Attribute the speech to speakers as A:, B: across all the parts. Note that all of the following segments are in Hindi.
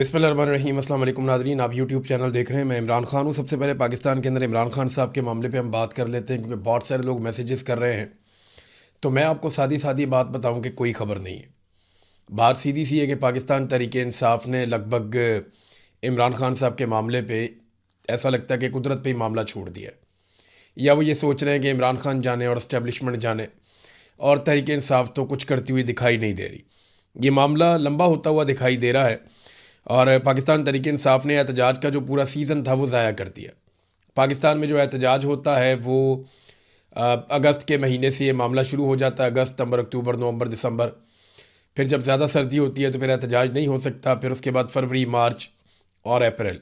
A: बिस्मिल्लाहिर्रहमानिर्रहीम। अस्सलाम वालेकुम नाज़रीन, आप यूट्यूब चैनल देख रहे हैं। मैं इमरान खान हूँ। सबसे पहले पाकिस्तान के अंदर इमरान खान साहब के मामले पे हम बात कर लेते हैं, क्योंकि बहुत सारे लोग मैसेजेस कर रहे हैं। तो मैं आपको सादी सादी बात बताऊँ कि कोई ख़बर नहीं है। बात सीधी सी है कि पाकिस्तान तहरीक-ए-इंसाफ ने लगभग इमरान खान साहब के मामले पे ऐसा लगता है कि कुदरत पे ही मामला छोड़ दिया है, या वो ये सोच रहे हैं कि इमरान खान जाने और इस्टेब्लिशमेंट जाने और तहरीक-ए-इंसाफ तो कुछ करती हुई दिखाई नहीं दे रही। ये मामला लंबा होता हुआ दिखाई दे रहा है और पाकिस्तान तहरीक-ए-इंसाफ ने एहतजाज का जो पूरा सीज़न था वो ज़ाया कर दिया। पाकिस्तान में जो एहतजाज होता है वो अगस्त के महीने से ये मामला शुरू हो जाता है। अगस्त, सितंबर, अक्टूबर, नवंबर, दिसंबर। फिर जब ज़्यादा सर्दी होती है तो फिर एहतजाज नहीं हो सकता। फिर उसके बाद फरवरी, मार्च और अप्रैल,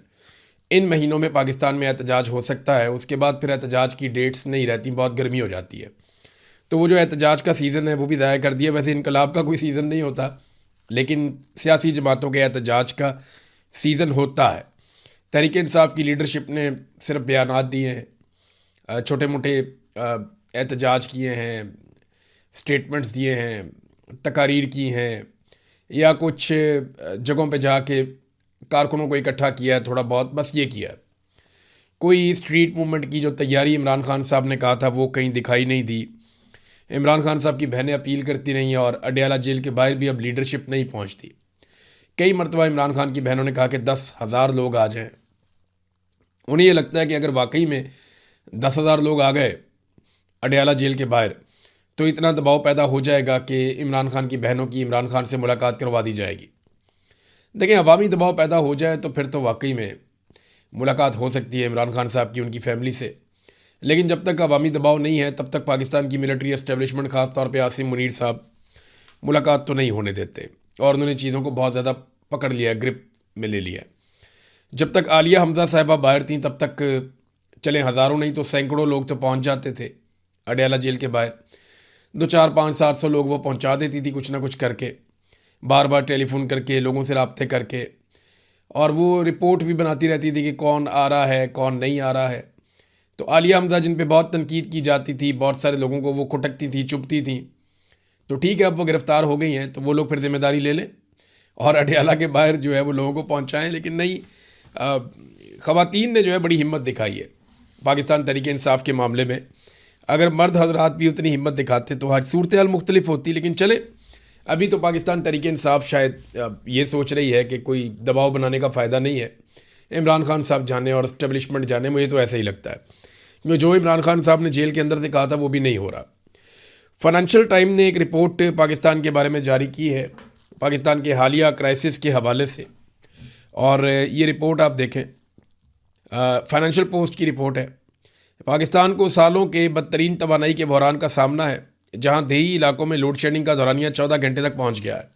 A: इन महीनों में पाकिस्तान में एहतजाज हो सकता है। उसके बाद फिर एहतजाज की डेट्स नहीं रहती, बहुत गर्मी हो जाती है। तो वो जो एहतजाज का सीज़न है वो भी ज़ाया कर दिया। वैसे इनकलाब का कोई सीज़न नहीं होता, लेकिन सियासी जमातों के एहतजाज का सीज़न होता है। तहरीक इंसाफ की लीडरशिप ने सिर्फ बयानात दिए हैं, छोटे मोटे एहतजाज किए हैं, स्टेटमेंट्स दिए हैं, तकारीर की हैं, या कुछ जगहों पे जाके कारकुनों को इकट्ठा किया है थोड़ा बहुत, बस ये किया है। कोई स्ट्रीट मूवमेंट की जो तैयारी इमरान खान साहब ने कहा था वो कहीं दिखाई नहीं दी। इमरान खान साहब की बहनें अपील करती रहीं और अडयाला जेल के बाहर भी अब लीडरशिप नहीं पहुंचती। कई मरतबा इमरान खान की बहनों ने कहा कि 10,000 लोग आ जाएं। उन्हें यह लगता है कि अगर वाकई में 10,000 लोग आ गए अडयाला जेल के बाहर तो इतना दबाव पैदा हो जाएगा कि इमरान खान की बहनों की इमरान खान से मुलाकात करवा दी जाएगी। देखें, अवामी दबाव पैदा हो जाए तो फिर तो वाकई में मुलाकात हो सकती है इमरान खान साहब की उनकी फैमिली से, लेकिन जब तक अवामी दबाव नहीं है तब तक पाकिस्तान की मिलिट्री एस्टेब्लिशमेंट, ख़ास तौर पे आसिम मुनीर साहब, मुलाकात तो नहीं होने देते। और उन्होंने चीज़ों को बहुत ज़्यादा पकड़ लिया है, ग्रिप में ले लिया है। जब तक आलिया हमजा साहिबा बाहर थी तब तक चले हज़ारों नहीं तो सैकड़ों लोग तो पहुंच जाते थे अडयाला जेल के बाहर। 2, 4, 5, 700 लोग वो पहुंचा देती थी कुछ ना कुछ करके, बार बार टेलीफोन करके, लोगों से रब्ते करके, और वो रिपोर्ट भी बनाती रहती थी कि कौन आ रहा है कौन नहीं आ रहा है। तो आलिया हमजा जिन पे बहुत तनकीद की जाती थी, बहुत सारे लोगों को वो खुटकती थी, चुपती थी, तो ठीक है अब वो गिरफ़्तार हो गई हैं तो वो लोग फिर जिम्मेदारी ले लें और अडयाला के बाहर जो है वो लोगों को पहुंचाएं। लेकिन नहीं, ख़वातीन ने जो है बड़ी हिम्मत दिखाई है पाकिस्तान तहरीक इंसाफ के मामले में। अगर मर्द हजरात भी उतनी हिम्मत दिखाते तो आज सूरत हाल मुख्तलिफ होती। लेकिन चले, अभी तो पाकिस्तान तहरीक इंसाफ शायद ये सोच रही है कि कोई दबाव बनाने का फ़ायदा नहीं है, इमरान खान साहब जाने और इस्टेब्लिशमेंट जाने। मुझे तो ऐसा ही लगता है, क्योंकि जो इमरान खान साहब ने जेल के अंदर से कहा था वो भी नहीं हो रहा। फाइनेंशियल टाइम ने एक रिपोर्ट पाकिस्तान के बारे में जारी की है, पाकिस्तान के हालिया क्राइसिस के हवाले से, और ये रिपोर्ट आप देखें, फाइनेंशियल पोस्ट की रिपोर्ट है। पाकिस्तान को सालों के बदतरीन तवानाई के बहरान का सामना है, जहां देही इलाकों में लोड शेडिंग का दौरानिया 14 घंटे तक पहुंच गया है।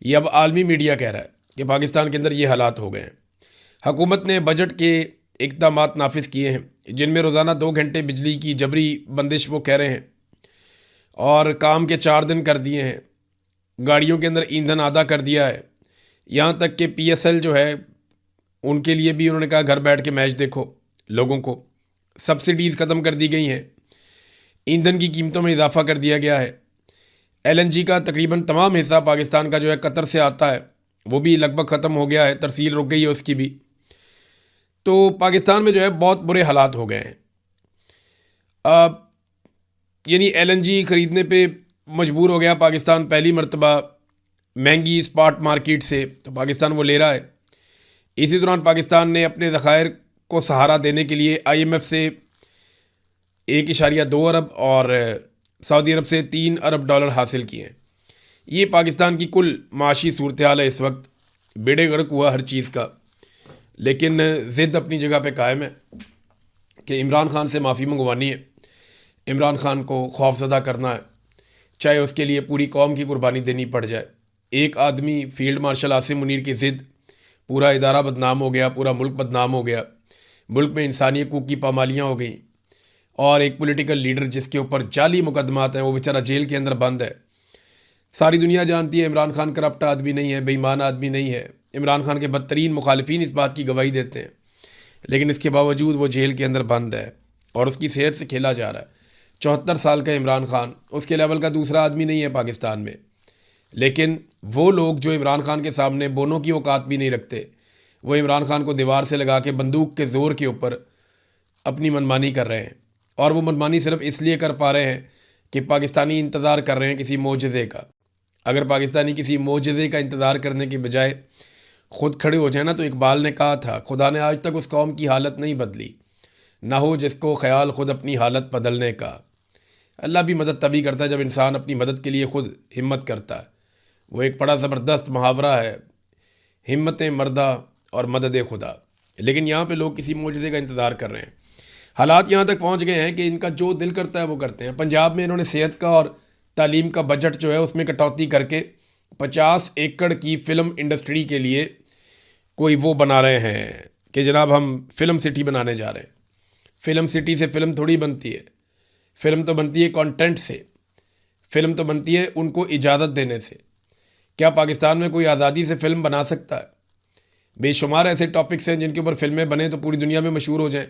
A: ये अब आलमी मीडिया कह रहा है कि पाकिस्तान के अंदर ये हालात हो गए हैं। हुकूमत ने बजट के इक़दाम नाफिज किए हैं जिनमें रोज़ाना 2 घंटे बिजली की जबरी बंदिश वो कह रहे हैं, और काम के 4 दिन कर दिए हैं। गाड़ियों के अंदर ईंधन आधा कर दिया है। यहाँ तक कि PSL जो है उनके लिए भी उन्होंने कहा घर बैठ के मैच देखो। लोगों को सब्सिडीज़ ख़त्म कर दी गई हैं, ईंधन की कीमतों में इजाफा कर दिया गया है। LNG का तकरीबन तमाम हिस्सा पाकिस्तान का जो है कतर से आता है, वो भी लगभग ख़त्म हो गया है, तरसील रुक गई है उसकी भी। तो पाकिस्तान में जो है बहुत बुरे हालात हो गए हैं। अब यानी LNG ख़रीदने पे मजबूर हो गया पाकिस्तान पहली मरतबा महंगी स्पॉट मार्केट से, तो पाकिस्तान वो ले रहा है। इसी दौरान पाकिस्तान ने अपने ज़खायर को सहारा देने के लिए IMF से 1.2 अरब और सऊदी अरब से 3 अरब डॉलर हासिल किए हैं। ये पाकिस्तान की कुल माशी सूरत हाल है इस वक्त। बेड़े गर्क हुआ हर चीज़ का, लेकिन ज़िद अपनी जगह पे कायम है कि इमरान खान से माफ़ी मंगवानी है, इमरान खान को खौफज़दा करना है, चाहे उसके लिए पूरी कौम की कुर्बानी देनी पड़ जाए। एक आदमी, फील्ड मार्शल आसिम मुनीर की ज़िद, पूरा इदारा बदनाम हो गया, पूरा मुल्क बदनाम हो गया, मुल्क में इंसानी हकूक़ की पामालियाँ हो गई, और एक पॉलिटिकल लीडर जिसके ऊपर जाली मुकदमात हैं वो बेचारा जेल के अंदर बंद है। सारी दुनिया जानती है इमरान खान करप्ट आदमी नहीं है, बेईमान आदमी नहीं है। इमरान खान के बदतरीन मुखालिफिन इस बात की गवाही देते हैं, लेकिन इसके बावजूद वो जेल के अंदर बंद है और उसकी सेहत से खेला जा रहा है। 74 साल का इमरान खान उसके लेवल का दूसरा आदमी नहीं है पाकिस्तान में। लेकिन वो लोग जो इमरान खान के सामने बोनों की औकात भी नहीं रखते, वो इमरान खान को दीवार से लगा के बंदूक के ज़ोर के ऊपर अपनी मनमानी कर रहे हैं। और वो मनमानी सिर्फ इसलिए कर पा रहे हैं कि पाकिस्तानी इंतज़ार कर रहे हैं किसी मोजज़े का। अगर पाकिस्तानी किसी मोजज़े का इंतज़ार करने के बजाय ख़ुद खड़े हो जाए ना, तो इकबाल ने कहा था, खुदा ने आज तक उस कौम की हालत नहीं बदली, ना हो जिसको ख्याल ख़ुद अपनी हालत बदलने का। अल्लाह भी मदद तभी करता है जब इंसान अपनी मदद के लिए ख़ुद हिम्मत करता है। वो एक बड़ा ज़बरदस्त मुहावरा है, हिम्मत मर्दा और मदद खुदा। लेकिन यहाँ पे लोग किसी मोजज़े का इंतज़ार कर रहे हैं। हालात यहाँ तक पहुँच गए हैं कि इनका जो दिल करता है वो करते हैं। पंजाब में इन्होंने सेहत का और तालीम का बजट जो है उसमें कटौती करके 50 एकड़ की फ़िल्म इंडस्ट्री के लिए कोई वो बना रहे हैं कि जनाब हम फ़िल्म सिटी बनाने जा रहे हैं। फ़िल्म सिटी से फ़िल्म थोड़ी बनती है, फ़िल्म तो बनती है कंटेंट से, फ़िल्म तो बनती है उनको इजाज़त देने से। क्या पाकिस्तान में कोई आज़ादी से फ़िल्म बना सकता है? बेशुमार ऐसे टॉपिक्स हैं जिनके ऊपर फ़िल्में बने तो पूरी दुनिया में मशहूर हो जाएं,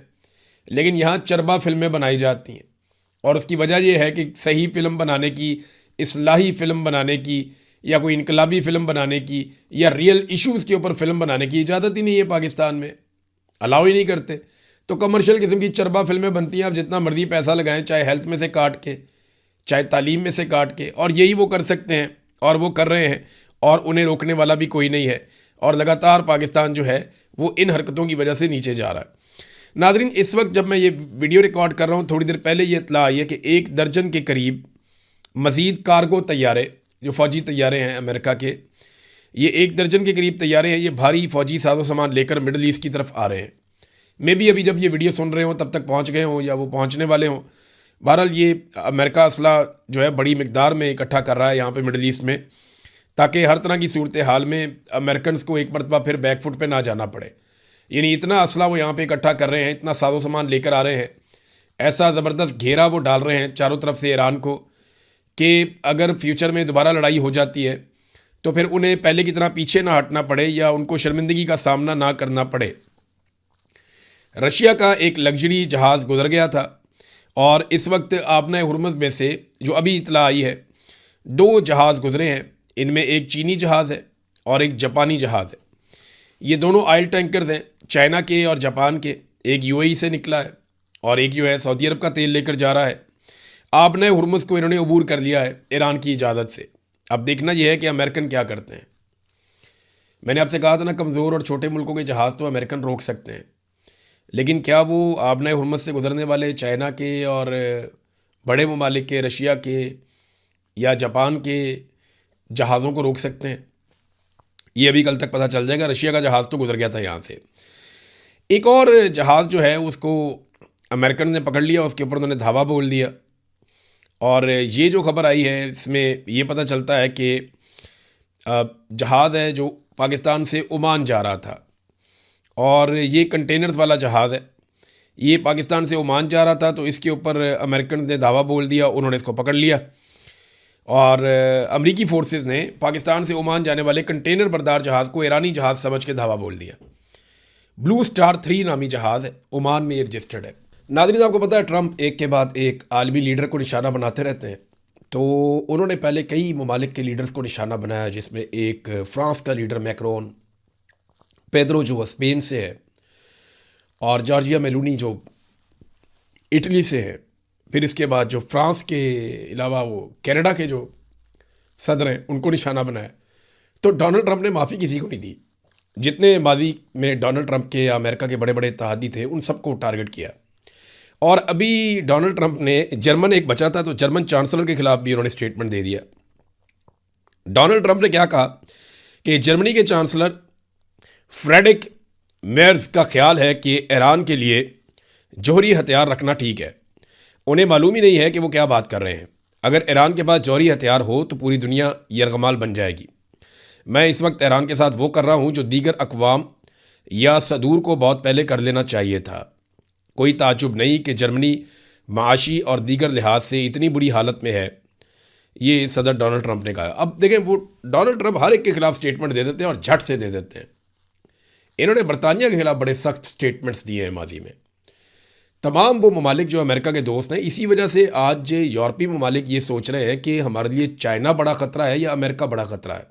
A: लेकिन यहाँ चरबा फ़िल्में बनाई जाती हैं। और उसकी वजह यह है कि सही फ़िल्म बनाने की, इस्लाही फ़िल्म बनाने की, या कोई इनकलाबी फ़िल्म बनाने की, या रियल इशूज़ के ऊपर फ़िल्म बनाने की इजाज़त ही नहीं है पाकिस्तान में, अलाउ ही नहीं करते। तो कमर्शियल किस्म की चरबा फ़िल्में बनती हैं। आप जितना मर्जी पैसा लगाएं, चाहे हेल्थ में से काट के, चाहे तालीम में से काट के, और यही वो कर सकते हैं और वो कर रहे हैं, और उन्हें रोकने वाला भी कोई नहीं है। और लगातार पाकिस्तान जो है वो इन हरकतों की वजह से नीचे जा रहा है। नाज़रीन, इस वक्त जब मैं ये वीडियो रिकॉर्ड कर रहा हूँ, थोड़ी देर पहले ये इत्तला आई है कि 1 दर्जन के करीब मज़ीद कार्गो तैयारे, जो फ़ौजी तैयारे हैं अमेरिका के, ये 1 दर्जन के करीब तैयारे हैं, ये भारी फ़ौजी साजो सामान लेकर मिडल ईस्ट की तरफ आ रहे हैं। मे भी अभी जब ये वीडियो सुन रहे हों तब तक पहुँच गए हों या वो पहुँचने वाले हों। बहरहाल ये अमेरिका असला जो है बड़ी मिकदार में इकट्ठा कर रहा है यहाँ पे मिडल ईस्ट में, ताकि हर तरह की सूरत हाल में अमेरिकन को एक मरतबा फिर बैकफुट पे ना जाना पड़े। यानी इतना असला वो यहाँ पे इकट्ठा कर रहे हैं, इतना साजो सामान लेकर आ रहे हैं, ऐसा ज़बरदस्त घेरा वो डाल रहे हैं चारों तरफ से ईरान को कि अगर फ्यूचर में दोबारा लड़ाई हो जाती है तो फिर उन्हें पहले की तरह पीछे ना हटना पड़े या उनको शर्मिंदगी का सामना ना करना पड़े। रशिया का एक लग्जरी जहाज़ गुजर गया था और इस वक्त आबना हुर्मुज़ में से जो अभी इतला आई है 2 जहाज़ गुजरे हैं। इनमें एक चीनी जहाज़ है और एक जापानी जहाज़ है। ये दोनों ऑयल टैंकर्स हैं, चाइना के और जापान के। एक यूएई से निकला है और एक जो है सऊदी अरब का तेल लेकर जा रहा है। आबना हुर्मुज़ को इन्होंने अबूर कर लिया है ईरान की इजाज़त से। अब देखना यह है कि अमेरिकन क्या करते हैं। मैंने आपसे कहा था ना, कमज़ोर और छोटे मुल्कों के जहाज़ तो अमेरिकन रोक सकते हैं, लेकिन क्या वो आबना हुर्मुज़ से गुजरने वाले चाइना के और बड़े ममालिक के, रशिया के या जापान के जहाज़ों को रोक सकते हैं? ये अभी कल तक पता चल जाएगा। रशिया का जहाज़ तो गुजर गया था यहाँ से। एक और जहाज़ जो है उसको अमेरिकन ने पकड़ लिया, उसके ऊपर उन्होंने धावा बोल दिया। और ये जो खबर आई है इसमें ये पता चलता है कि जहाज़ है जो पाकिस्तान से ओमान जा रहा था, और ये कंटेनर्स वाला जहाज़ है, ये पाकिस्तान से ओमान जा रहा था। तो इसके ऊपर अमेरिकन ने दावा बोल दिया, उन्होंने इसको पकड़ लिया और अमरीकी फोर्सेस ने पाकिस्तान से ओमान जाने वाले कंटेनर बरदार जहाज़ को ईरानी जहाज़ समझ के धावा बोल दिया। ब्लू स्टार 3 नामी जहाज़ है, ओमान में रजिस्टर्ड है। नाज़रीन, आपको पता है ट्रंप एक के बाद एक आलमी लीडर को निशाना बनाते रहते हैं। तो उन्होंने पहले कई ममालिक के लीडर्स को निशाना बनाया, जिसमें एक फ़्रांस का लीडर मैक्रोन, पेड्रो जो स्पेन से है, और जॉर्जिया मेलोनी जो इटली से है। फिर इसके बाद जो फ्रांस के अलावा वो कनाडा के जो सदर हैं उनको निशाना बनाया। तो डोनाल्ड ट्रंप ने माफ़ी किसी को नहीं दी। जितने माजी में डोनाल्ड ट्रंप के या अमेरिका के बड़े बड़े इत्तेहादी थे उन सबको टारगेट किया। और अभी डोनाल्ड ट्रंप ने, जर्मन एक बचा था तो जर्मन चांसलर के खिलाफ भी उन्होंने स्टेटमेंट दे दिया। डोनाल्ड ट्रंप ने क्या कहा कि जर्मनी के चांसलर फ्रेडरिक मेर्ज का ख्याल है कि ईरान के लिए जौहरी हथियार रखना ठीक है। उन्हें मालूम ही नहीं है कि वो क्या बात कर रहे हैं। अगर ईरान के पास जौहरी हथियार हो तो पूरी दुनिया यरगमाल बन जाएगी। मैं इस वक्त ईरान के साथ वो कर रहा हूँ जो दीगर अक़वाम या सदूर को बहुत पहले कर लेना चाहिए था। कोई ताज्जुब नहीं कि जर्मनी माशी और दीगर लिहाज से इतनी बुरी हालत में है, ये सदर डोनाल्ड ट्रंप ने कहा। अब देखें, वो डोनाल्ड ट्रंप हर एक के खिलाफ स्टेटमेंट दे देते हैं और झट से दे देते हैं। इन्होंने बरतानिया के खिलाफ बड़े सख्त स्टेटमेंट्स दिए हैं माजी में। तमाम वो ममालिक जो अमेरिका के दोस्त हैं, इसी वजह से आज यूरोपीय ममालिक ये सोच रहे हैं कि हमारे लिए चाइना बड़ा ख़तरा है या अमेरिका बड़ा ख़तरा है।